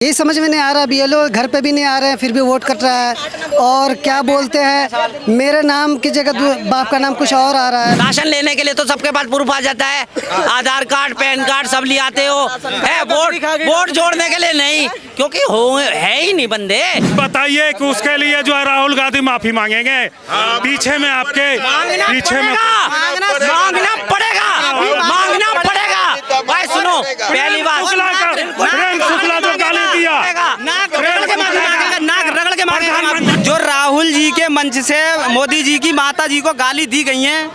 यही समझ में नहीं आ रहा। BLO घर पे भी नहीं आ रहे हैं, फिर भी वोट कट रहा है। और क्या बोलते हैं, मेरे नाम की जगह बाप का नाम कुछ और आ रहा है। राशन लेने के लिए तो सबके पास प्रूफ आ जाता है, आधार कार्ड, पैन कार्ड सब ले आते हो, है वोट जोड़ने के लिए नहीं, क्योंकि है ही नहीं बंदे। बताइए कि उसके लिए जो है राहुल गांधी माफी मांगेंगे? पीछे में आपके पीछे में मांगना पड़ेगा। भाई सुनो, पहली बात प्रेम शुक्ला जो गाली दिया, नाक रगड़ के मारेगा। जो राहुल जी के मंच से मोदी जी की माता जी को गाली दी गई है,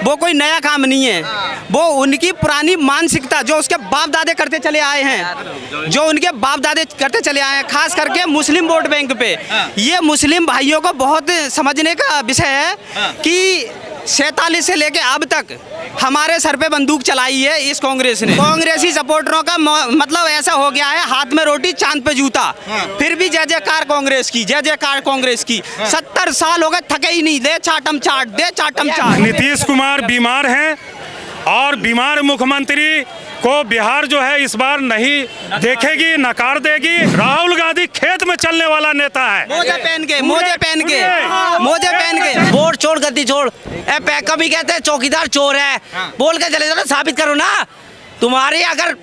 वो कोई नया काम नहीं है। वो उनकी पुरानी मानसिकता जो उसके बाप दादे करते चले आए हैं, जो उनके बाप दादे करते चले आए हैं, खास करके मुस्लिम वोट बैंक पे। ये मुस्लिम भाइयों को बहुत समझने का विषय है कि 47 से लेके अब तक हमारे सर पे बंदूक चलाई है इस कांग्रेस ने। कांग्रेसी सपोर्टरों का मतलब ऐसा हो गया है, हाथ में रोटी चांद पे जूता। फिर भी जय जयकार कांग्रेस की, जय जयकार कांग्रेस की। 70 साल हो गए, थके ही नहीं। दे चाटम चाट। नीतीश कुमार बीमार हैं और बीमार मुख्यमंत्री को बिहार जो है इस बार नहीं देखेगी, नकार देगी। राहुल गांधी खेत में चलने वाला नेता है। मोजे पहन के वोट छोड़, गद्दी छोड़। कभी कहते हैं चौकीदार चोर है, बोल के चले जाओ, साबित करो ना। तुम्हारी अगर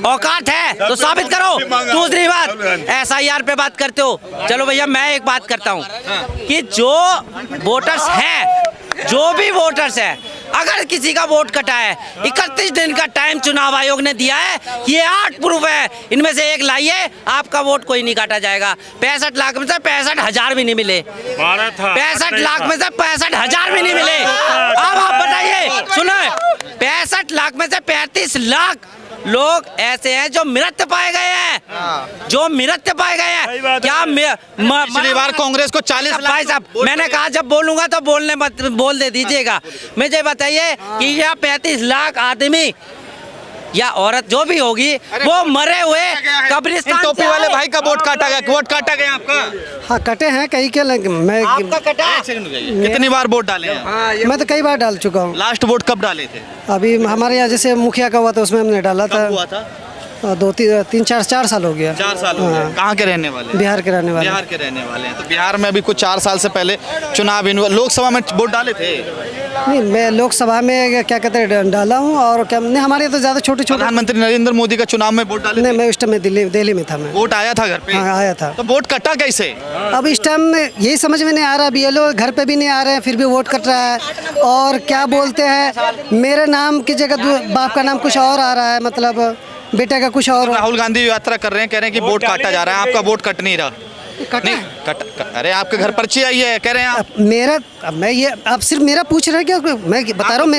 औकात है तो साबित करो। दूसरी बात, SIR पे बात करते हो, चलो भैया मैं एक बात करता हूँ कि जो वोटर्स हैं, जो भी वोटर्स है, अगर किसी का वोट कटा है, 31 दिन का टाइम चुनाव आयोग ने दिया है, ये 8 प्रूफ है, इनमें से एक लाइए, आपका वोट कोई नहीं काटा जाएगा। 65 लाख में से 65,000 भी नहीं मिले। 65 लाख में से 65,000 भी नहीं मिले। अब आप बताइए, सुनो, 65 लाख में से 35 लाख लोग ऐसे हैं जो मृत पाए गए हैं, क्या पिछली बार कांग्रेस को 40 लाख। भाई साहब, मैंने कहा जब बोलूंगा तो बोल दे दीजिएगा। मुझे बताइए कि यह 35 लाख आदमी या औरत जो भी होगी, वो मरे हुए कब्रिस्तान। टोपी वाले भाई का वोट काटा गया आपका? हाँ, कटे हैं कई के मैं आपका कटा? कितनी बार वोट डाले हैं? मैं तो कई बार डाल चुका हूँ। लास्ट वोट कब डाले थे? अभी हमारे यहाँ जैसे मुखिया का हुआ था, उसमें हमने डाला था। हुआ था 4 साल हो गया। 4 साल हो गए। कहाँ के रहने वाले? बिहार के रहने वाले हैं। तो बिहार में अभी कुछ 4 साल से पहले चुनाव लोकसभा में वोट डाले थे? नहीं, मैं लोकसभा में क्या कहते हैं डाला हूँ। और क्या नहीं, हमारे तो ज़्यादा छोटे प्रधानमंत्री नरेंद्र मोदी का चुनाव में वोट डाले? नहीं, मैं उस टाइम में दिल्ली में था। मैं वोट आया था घर पे? हाँ, आया था। तो वोट कटा कैसे? अब इस टाइम में यही समझ में नहीं आ रहा। BLO घर पे भी नहीं आ रहे हैं, फिर भी वोट कट रहा है। और क्या बोलते हैं, मेरे नाम की जगह बाप का नाम कुछ और आ रहा है, मतलब बेटे का कुछ और। राहुल गांधी यात्रा कर रहे हैं, कह रहे हैं कि वोट काटा जा रहा है, आपका वोट कट नहीं रहा। अरे आपके घर पर्ची आई है, कह रहे हैं आप। मैं ये आप सिर्फ मेरा पूछ रहे हैं क्या? मैं बता रहा हूँ,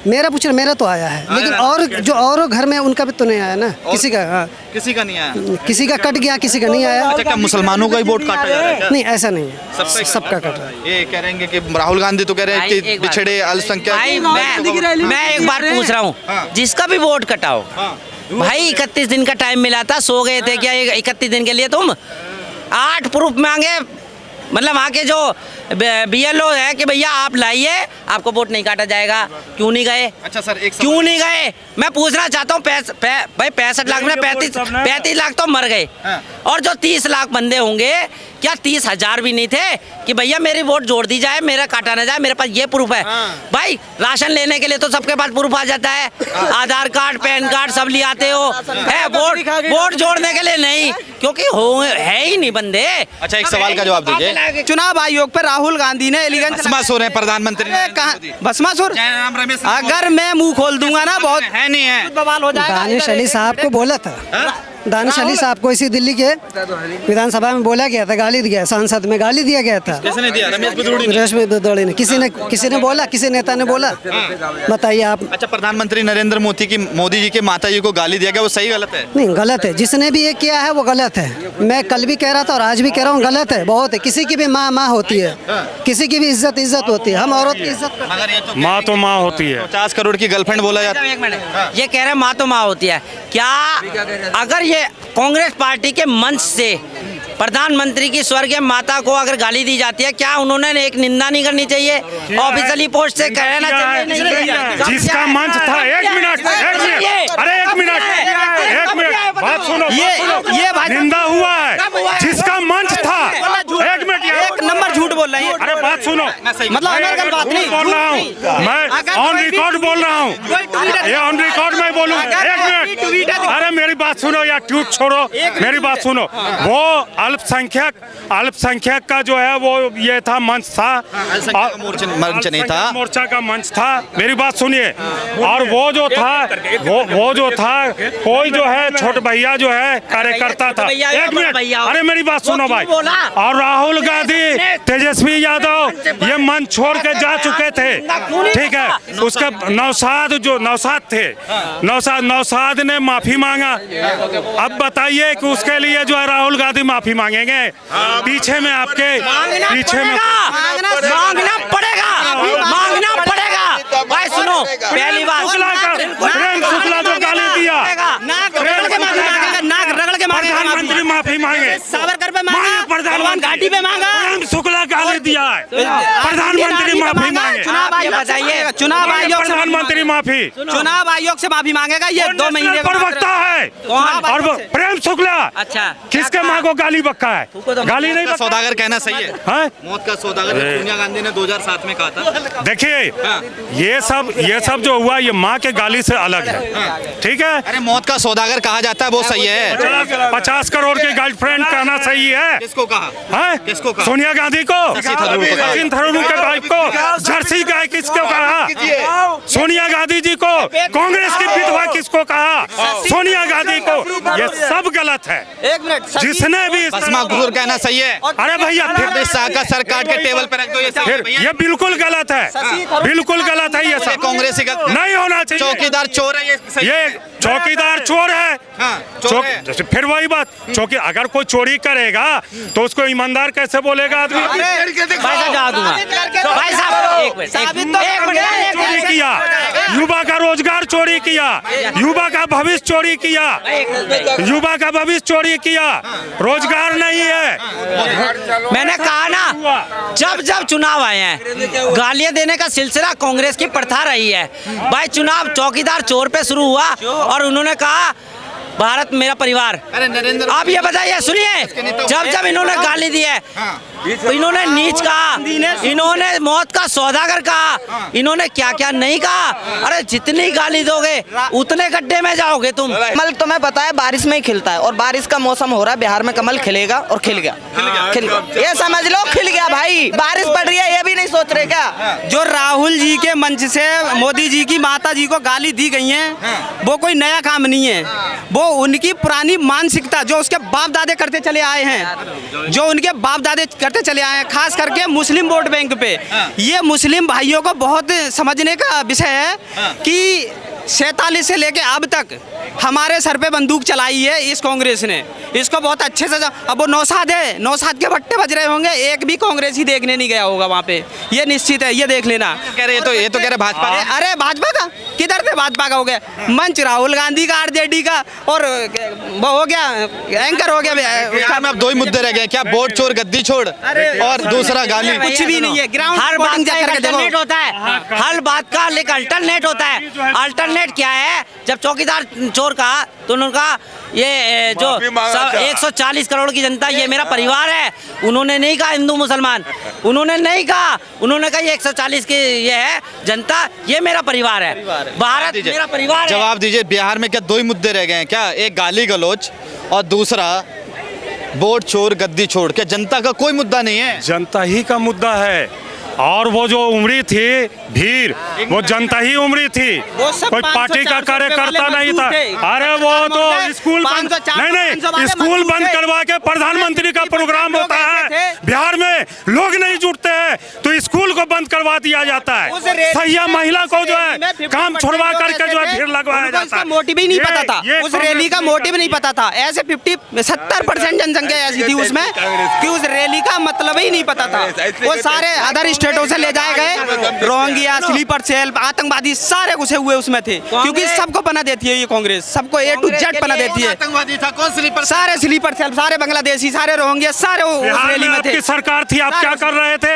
मेरा पूछ रहे, मेरा तो आया है, लेकिन और जो और घर में उनका भी तो नहीं आया ना। किसी का, हाँ, किसी का नहीं आया। किसी का कट गया, किसी का नहीं आया। अच्छा, क्या मुसलमानों का ही वोट काटा जा रहा है? नहीं, ऐसा नहीं है, सबका कट रहा है। ये कह रहे हैं कि राहुल गांधी तो कह रहे हैं कि पिछड़े अल्पसंख्यक। मैं एक बार पूछ रहा हूँ, जिसका भी वोट कटाओ भाई, 31 दिन का टाइम मिला था, सो गए थे क्या 31 दिन के लिए? तुम 8 प्रूफ मांगे, मतलब वहाँ के जो BLO है कि भैया आप लाइए, आपको वोट नहीं काटा जाएगा। क्यों नहीं गए? अच्छा सर, क्यों नहीं गए मैं पूछना चाहता हूँ। भाई 65 लाख में 35 लाख तो मर गए। और जो 30 लाख बंदे होंगे, क्या 30,000 भी नहीं थे कि भैया मेरी वोट जोड़ दी जाए, मेरा काटा ना जाए, मेरे पास ये प्रूफ है। भाई राशन लेने के लिए तो सबके पास प्रूफ आ जाता है, आधार कार्ड, पैन कार्ड सब ले आते हो, है वोट जोड़ने के लिए नहीं, क्योंकि है ही नहीं बंदे। अच्छा, एक सवाल का जवाब दीजिए। चुनाव आयोग पर राहुल गांधी ने एलिगेंस भस्मासुर है प्रधानमंत्री ने कहा। भस्मासुर? अगर मैं मुंह खोल दूंगा ना, बहुत है नहीं है, बवाल हो जाएगा। दानिश अली साहब को बोला था, दानिश अली साहब को इसी दिल्ली के विधानसभा में बोला गया था, गाली दिया, संसद में गाली दिया गया था। किसने दिया? रमेश भदौड़ी ने। किसी ने बोला, किसी नेता ने बोला? बताइए आप। अच्छा, प्रधानमंत्री नरेंद्र मोदी जी की माता जी को गाली दिया गया, वो सही गलत है? नहीं, गलत है। जिसने भी ये किया है वो गलत है। मैं कल भी कह रहा था और आज भी कह रहा हूँ, गलत है, बहुत है। किसी की भी माँ होती है, किसी की भी इज्जत होती है। हम औरत की इज्जत, माँ तो माँ होती है। 50 करोड़ की गर्लफ्रेंड बोला जाता है। एक मिनट, ये कह रहे हैं माँ तो माँ होती है। क्या अगर ये कांग्रेस पार्टी के मंच से प्रधानमंत्री की स्वर्गीय माता को अगर गाली दी जाती है, क्या उन्होंने एक निंदा नहीं करनी चाहिए? ऑफिशियली पोस्ट से कहना चाहिए नहीं? जिसका मंच था, एक मिनट, अरे एक मिनट, बात सुनो, ये भाई निंदा हुआ है, जिसका मंच था, एक मिनट, एक नंबर झूठ बोल रहे हैं। अरे बात सुनो, मतलब अनर्गल बात नहीं बोल रहा हूँ मैं, ऑन रिकॉर्ड बोल रहा हूँ, ये ऑन रिकॉर्ड में बोलूँ, एक मिनट, अरे मेरी बात सुनो या ट्वीट छोड़ो, मेरी बात सुनो। वो अल्पसंख्यक का जो है वो ये था, मंच था, मंच नहीं था, मोर्चा का मंच था, मेरी बात सुनिए। और वो जो था कोई जो है छोट भैया जो है कार्यकर्ता था, एक मिनट, अरे मेरी बात सुनो भाई। और राहुल गांधी, तेजस्वी यादव ये मंच छोड़ के जा चुके थे, ठीक है। उसके नौशाद ने माफी मांगा। अब बताइए कि उसके लिए जो है राहुल गांधी माफी मांगेंगे? पीछे में आपके पीछे में मांगना पड़ेगा भाई। सुनो, पहली बात, प्रेम शुक्ला जो गाली दिया, नाक रगड़ के मांगेगा, प्रधानमंत्री माफी मांगे, सावरकर पे मांगा, प्रधानमंत्री घाटी पे मांगा, प्रेम शुक्ला गाली दिया है, प्रधानमंत्री माफी मांगे। चुनाव आयोग बताइए, चुनाव आयोग से प्रधानमंत्री माफी, चुनाव आयोग से माफी मांगेगा। ये 2 महीने का प्रवक्ता है। और वो प्रेम शुक्ला अच्छा, किसके माँ को गाली बक्का है? गाली नहीं बक्का। सौदागर कहना सही है, हाँ? मौत का सौदागर सोनिया गांधी ने 2007 में कहा था। देखिए, ये सब जो हुआ ये माँ के गाली से अलग है, ठीक है। अरे मौत का सौदागर कहा जाता है, वो सही है। 50 करोड़ की गर्लफ्रेंड कहना सही है? किसको कहा? हाँ? किसको कहा? सोनिया गांधी को, सचिन थरूर के भाई को, जर्सी गाय किसको कहा? सोनिया गांधी जी को। कांग्रेस की विधवा किसको कहा? सोनिया गांधी को। ये सब गलत है। एक मिनट, जिसने भी भस्मा गुरूर कहना सही है। अरे भैया फिर शाह का सर काट के टेबल पे रख दो, ये बिल्कुल गलत है, बिल्कुल गलत है। ये सब कांग्रेस नहीं होना चाहिए। चौकीदार चोर है, ये चौकीदार चोर है। चोर है। फिर वही बात, चौकी अगर कोई चोरी करेगा तो उसको ईमानदार कैसे बोलेगा आदमी? भाई साहब जा दूंगा, भाई साहब एक मिनट, चोरी किया, युवा का रोजगार चोरी किया, युवा का भविष्य चोरी किया, युवा का भविष्य चोरी किया, रोजगार नहीं है। मैंने कहा ना, जब चुनाव आए हैं, गालियां देने का सिलसिला कांग्रेस की प्रथा रही है। भाई चुनाव चौकीदार चोर पे शुरू हुआ और उन्होंने कहा भारत मेरा परिवार। अरे नरेंद्र, आप ये बताइए, सुनिए, जब इन्होंने गाली दी है, इन्होंने नीच कहा, इन्होंने मौत का सौदागर कहा, इन्होंने क्या क्या नहीं कहा। अरे जितनी गाली दोगे उतने गड्ढे में जाओगे तुम। कमल तुम्हें पता है बारिश में ही खिलता है, और बारिश का मौसम हो रहा है, बिहार में कमल खिलेगा और खिल गया, ये समझ लो, खिल गया भाई। बारिश पड़ रही है, ये भी नहीं सोच रहे क्या? जो राहुल जी के मंच से मोदी जी की माता जी को गाली दी गई है, वो कोई नया काम नहीं है। वो उनकी पुरानी मानसिकता जो उसके बाप दादे करते चले आए हैं, जो उनके बाप दादे करते चले आए हैं, खास करके मुस्लिम वोट बैंक पे। ये मुस्लिम भाइयों को बहुत समझने का विषय है कि 47 से लेके अब तक हमारे सर पे बंदूक चलाई है इस कांग्रेस ने। इसको बहुत अच्छे से, अब वो नौशाद है, नौशाद के भट्टे बज रहे होंगे, एक भी कांग्रेस ही देखने नहीं गया होगा वहाँ पे, ये निश्चित है, ये देख लेना। कह रहे ये तो कह रहे भाजपा। अरे भाजपा का किधर से भाजपा का हो गया मंच? राहुल गांधी का, आरजेडी का, और वो हो गया एंकर हो गया। बिहार में अब 2 ही मुद्दे रह गए, क्या वोट चोर गद्दी छोड़ और दूसरा गाली। कुछ भी नहीं है, ग्राउंड हर बात का एक जाकर के अल्टरनेट देखो। होता है, हर बात का एक अल्टरनेट होता है। अल्टरनेट क्या है? जब चौकीदार चोर कहा तो उन्होंने कहा ये जो 140 करोड़ की जनता ये मेरा परिवार है। उन्होंने नहीं कहा हिंदू मुसलमान, उन्होंने नहीं कहा, उन्होंने कहा ये 140 की ये है जनता, ये मेरा परिवार है, भारत मेरा परिवार है। जवाब दीजिए, बिहार में क्या 2 ही मुद्दे रह गए हैं क्या? एक गाली गलौज और दूसरा वोट चोर गद्दी छोड़। क्या जनता का कोई मुद्दा नहीं है? जनता ही का मुद्दा है। और वो जो उमड़ी थी भीड़, वो जनता ही उमड़ी थी, कोई पार्टी का कार्यकर्ता नहीं था। अरे वो तो स्कूल बंद, नहीं स्कूल बंद करवा के प्रधानमंत्री का प्रोग्राम होता है, बिहार में लोग नहीं जुटते। करते हैं तो स्कूल को बंद करवा दिया जाता है, सहिया महिला को जो है काम छुड़वा करके जो है भीड़ लगवाया जाता है। मोटिव ही नहीं पता था, उस रैली का मोटिव नहीं पता था। ऐसे 70% जनसंख्या ऐसी थी उसमें कि उस रैली का मतलब ही नहीं पता था। वो सारे अदर स्टेटों से ले जाए गए, रोहिंग्या, स्लीपर सेल, आतंकवादी सारे घुसे हुए उसमें थे, क्योंकि सबको पना देती है ये कांग्रेस, सबको A to Z पना देती है। आतंकवादी था कौन? सारे स्लीपर सेल, सारे बांग्लादेशी, सारे रोहिंग्या, सारे उस रैली में थे। आपकी सरकार थी, आप क्या कर रहे थे?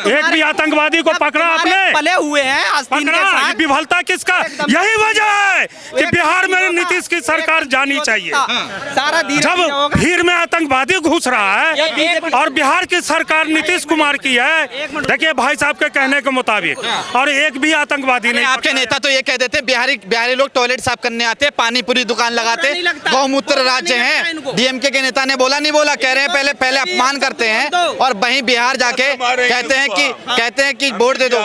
एक भी आतंकवादी को पकड़ा आपने? पले हुए हैं आस्तीन के साथ। विफलता किसका? यही वजह है कि बिहार में नीतीश की सरकार जानी चाहिए। सारा जब भीड़ में आतंकवादी घुस रहा है और बिहार की सरकार नीतीश कुमार की है, देखिए भाई साहब के कहने के मुताबिक, और एक भी आतंकवादी नहीं। आपके नेता तो ये कह देते बिहारी लोग टॉयलेट साफ करने आते, पानी पूरी दुकान लगाते, गौमूत्र राज्य हैं। डीएमके के नेता ने बोला नहीं बोला, कह रहे हैं पहले अपमान करते हैं और वहीं बिहार जाके कहते हैं कि वोट दे दो।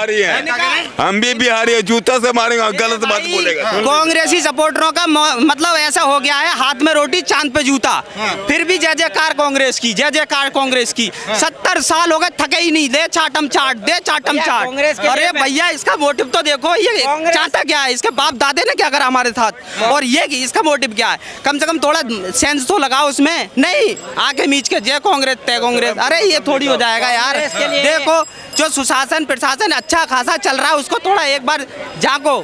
हम भी बिहारी है, जूता से मारेंगे, गलत बात बोलेगा। कांग्रेसी सपोर्टरों का मतलब ऐसा हो गया है, हाथ में रोटी चांद पे जूता, फिर भी जय जयकार कांग्रेस की, जय जयकार कांग्रेस की। 70 साल हो गए, थके ही नहीं, दे चाटम चाट, दे चाटम चाट। अरे भैया इसका मोटिव तो देखो, ये चाहता क्या है, इसके बाप दादे ने क्या करा हमारे साथ, और ये इसका मोटिव क्या है? कम से कम थोड़ा सेंस तो लगाओ उसमें। नहीं, आके मीच के जय कांग्रेस तय कांग्रेस, अरे ये थोड़ी हो जाएगा यार। देखो जो सुशासन प्रशासन अच्छा खासा चल रहा है, उसको थोड़ा एक बार जाको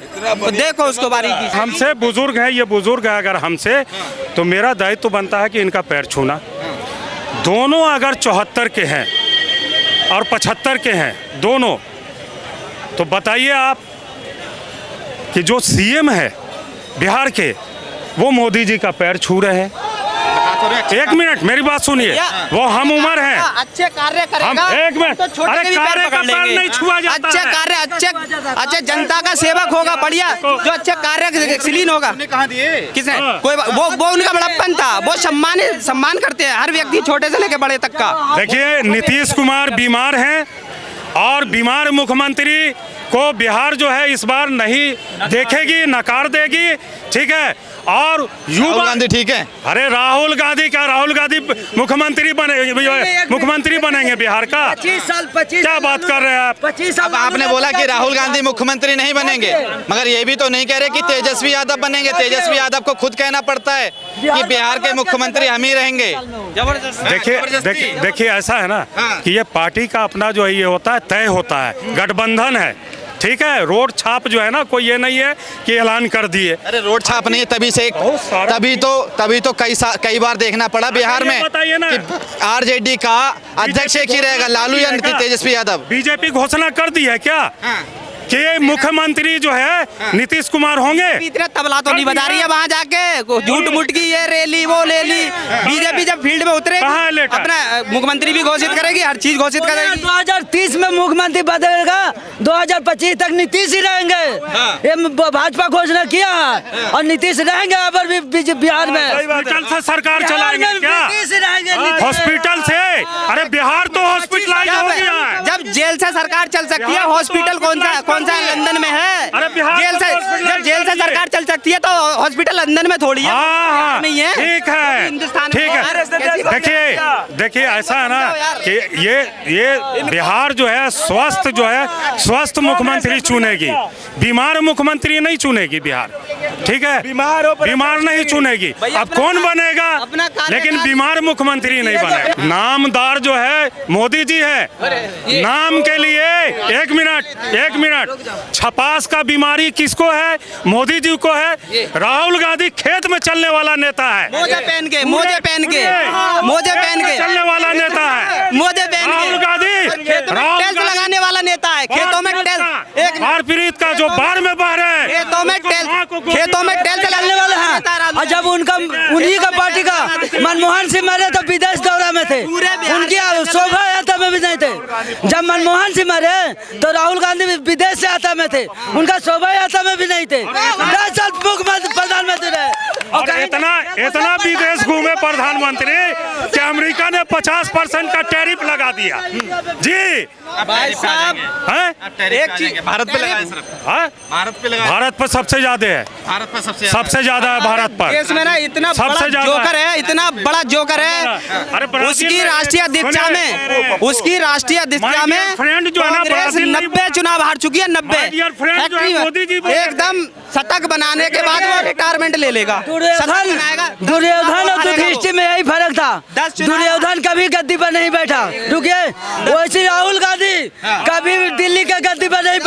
देखो उसको बारीकी से। हमसे बुजुर्ग है, ये बुजुर्ग है अगर हमसे, तो मेरा दायित्व तो बनता है कि इनका पैर छूना। दोनों अगर 74 के हैं और 75 के हैं दोनों, तो बताइए आप कि जो सीएम है बिहार के, वो मोदी जी का पैर छू रहे हैं। एक मिनट मेरी बात सुनिए, वो हम उम्र हैं, अच्छे कार्य करेगा, हम एक मिनट, तो छोटे अरे के भी पैर कार्य का पकड़ पैर लेंगे। नहीं छुआ जाता अच्छे है। कार्य, अच्छे जनता का सेवक होगा, बढ़िया, जो अच्छे कार्य शीलीन होगा। कहाँ दिए? किसने? कोई वो उनका बड़प्पन था, वो सम्मान करते हैं हर व्यक्ति, छोटे से लेके बड़े तक का। देखिए नीतीश कुमार बीमार हैं और बीमार मुख्यमंत्री को बिहार जो है इस बार नहीं देखेगी, नकार देगी, ठीक है। और राहुल गांधी ठीक है? अरे राहुल गांधी क्या, राहुल गांधी मुख्यमंत्री बनेंगे बिहार का? 25 क्या बात कर रहे हैं आप? 25 अब आपने बोला कि राहुल गांधी मुख्यमंत्री नहीं बनेंगे, मगर ये भी तो नहीं कह रहे कि तेजस्वी यादव बनेंगे। तेजस्वी यादव को खुद कहना पड़ता है कि बिहार के मुख्यमंत्री हम ही रहेंगे। देखिए ऐसा है ना कि ये पार्टी का अपना जो है ये होता है, तय होता है, गठबंधन है, ठीक है। रोड छाप जो है ना, कोई ये नहीं है कि ऐलान कर दिए। अरे रोड छाप नहीं है, तभी तो कई बार देखना पड़ा बिहार में कि आरजेडी का अध्यक्ष एक ही रहेगा, लालू या तेजस्वी यादव। बीजेपी घोषणा कर दी है क्या कि मुख्यमंत्री जो है नीतीश कुमार होंगे? इतना तबला तो नहीं बजा रही है वहाँ जाके, झूठ मुठ की ये रैली वो ले ली। बीजेपी जब फील्ड में उतरे अपना मुख्यमंत्री भी घोषित करेगी, हर चीज घोषित करेगी। 2030 में मुख्यमंत्री बदलेगा, 2025 तक नीतीश ही रहेंगे, ये भाजपा घोषणा किया है, और नीतीश रहेंगे यहाँ पर भी बिहार में। हॉस्पिटल से सरकार चलाएंगे क्या? हॉस्पिटल से? अरे बिहार तो हॉस्पिटलाइज हो गया है। जब जेल से सरकार चल सकती है, हॉस्पिटल कौन सा लंदन में है? अरे बिहार जब जेल से सरकार चल सकती है तो हॉस्पिटल लंदन में थोड़ी है, नहीं है। ठीक है, हिंदुस्तान ठीक है। देखिए ऐसा है ना कि ये बिहार जो है स्वस्थ मुख्यमंत्री चुनेगी, बीमार मुख्यमंत्री नहीं चुनेगी बिहार, ठीक है। बीमार नहीं चुनेगी। अब कौन बनेगा, लेकिन बीमार मुख्यमंत्री नहीं बनेगा। नामदार जो है मोदी जी है, नाम के लिए। एक मिनट, छपास का बीमारी किसको है? मोदी जी को है। राहुल गांधी खेत में चलने वाला नेता है, मोजे पहन के चलने वाला नेता है। मोजे पहन के राहुल गांधी टेल्स लगाने वाला नेता है, खेतों में टेल्स, एक प्रीत का जो बाढ़ में बह रहे हैं, खेतों में टेल्स लगाने वाले हैं। और जब उन्हीं का पार्टी का मनमोहन सिंह मरे तो विदेश दौरा में थे, उनकी शोभा यात्रा में भी नहीं थे। जब मनमोहन सिंह मरे तो राहुल गांधी विदेश से यात्रा में थे, उनका शोभा यात्रा में भी नहीं थे। 10 साल मुख्यमंत्री प्रधानमंत्री रहे। और इतना विदेश घूमे प्रधानमंत्री कि अमेरिका ने 50% का टैरिफ लगा दिया जी। भाई साहब एक चीज भारत पे लगाया सिर्फ, भारत पे लगाया, भारत पर सबसे ज्यादा है, भारत पे सबसे ज्यादा है भारत पर। देश में ना इतना सबसे बड़ा ज्यादा जोकर है, इतना बड़ा जोकर है। उसकी राष्ट्रीय अध्यक्षा में, उसकी राष्ट्रीय अध्यक्षा में फ्रेंड जो है ना, कांग्रेस 90 चुनाव हार चुकी है, 90 मोदी जी एकदम शतक बनाने के बाद वो रिटायरमेंट ले लेगा। दुर्योधन और युधिष्ठिर में यही फर्क था। दुर्योधन कभी गद्दी पर नहीं बैठा, रुकिए, वैसे राहुल गांधी कभी दिल्ली के गद्दी पर नहीं